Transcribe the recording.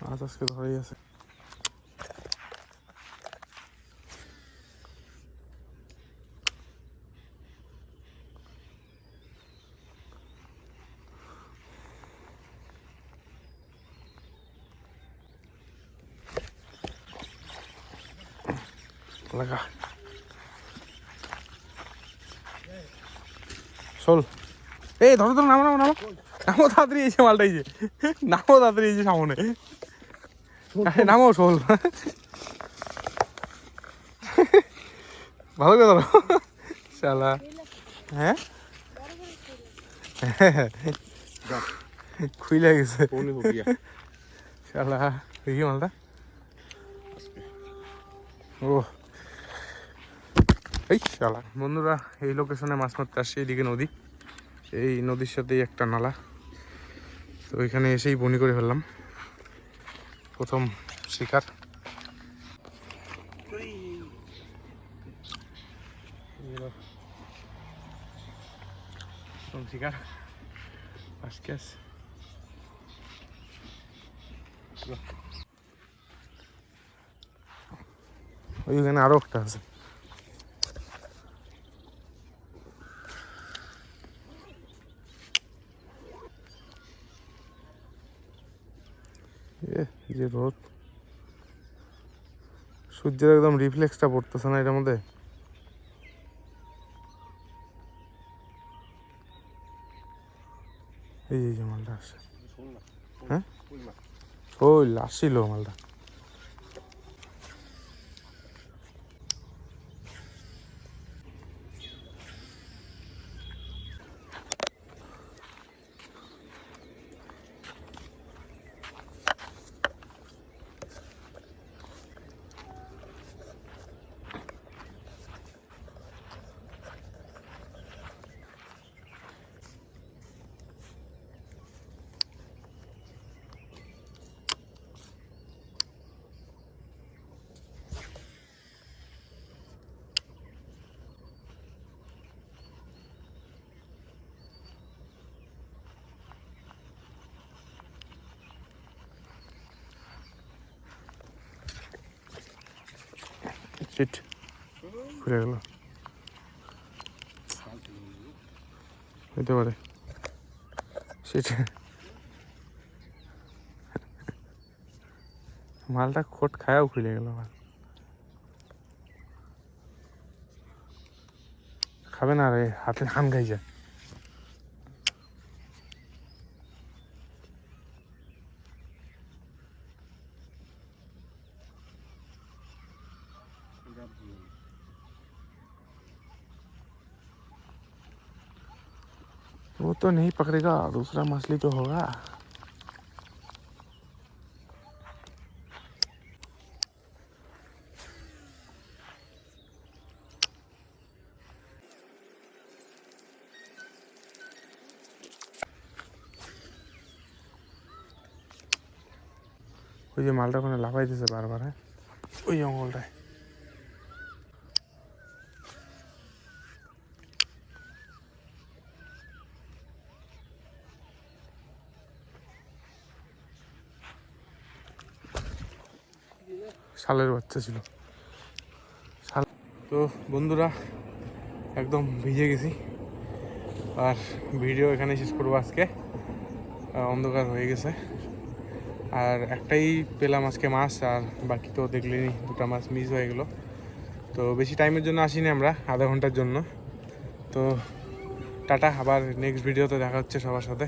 মাছ আজকে ধরেই আছে। লাগা শোল, এই ধরো ধরো, নামো নামো নামো নামো তাড়াতাড়ি, এসে মালটা এই যে নামো তাড়াতাড়ি, এই যে সামনে নামো শোল, ভালো করে ধরো শালা। হ্যাঁ খুইলে গেছে শালা, দেখি মালটা। ও এই শালা। বন্ধুরা, এই লোকেশনে মাছ মারতে আসছে, এইদিকে নদী, এই নদীর সাথেই একটা নালা, তো এখানে এসেই বনি করে ফেললাম প্রথম শিকার। প্রথম শিকার আজকে ওইখানে আরো একটা আছে। যে রোদ, সূর্যের একদম রিফ্লেক্সটা পড়তেছে না এটার মধ্যে। এই যে মালটা আসছে, হ্যাঁ ওই আসছিল মালটা। শিট, ঘুরে গেল, হইতে পারে। শিট, মালটা খোট খায়াও খুলে গেল। খাবে না রে, হাতে হান খাই যায়। वो तो नहीं पकड़ेगा, दूसरा मछली तो होगा। ওই যে মালটা ওখানে লাফাই দিছে বারবার, হ্যাঁ ওই জঙ্গলটায়। শালের বাচ্চা ছিল। তো বন্ধুরা, একদম ভিজে গেছি, আর ভিডিও এখানে শেষ করবো আজকে, অন্ধকার হয়ে গেছে। আর একটাই পেলাম আজকে মাছ, আর বাকি তো দেখলেনি, দুটা মাছ মিস হয়ে গেলো। তো বেশি টাইমের জন্য আসিনি আমরা, আধা ঘন্টার জন্য। তো টাটা, আবার নেক্সট ভিডিওতে দেখা হচ্ছে সবার সাথে।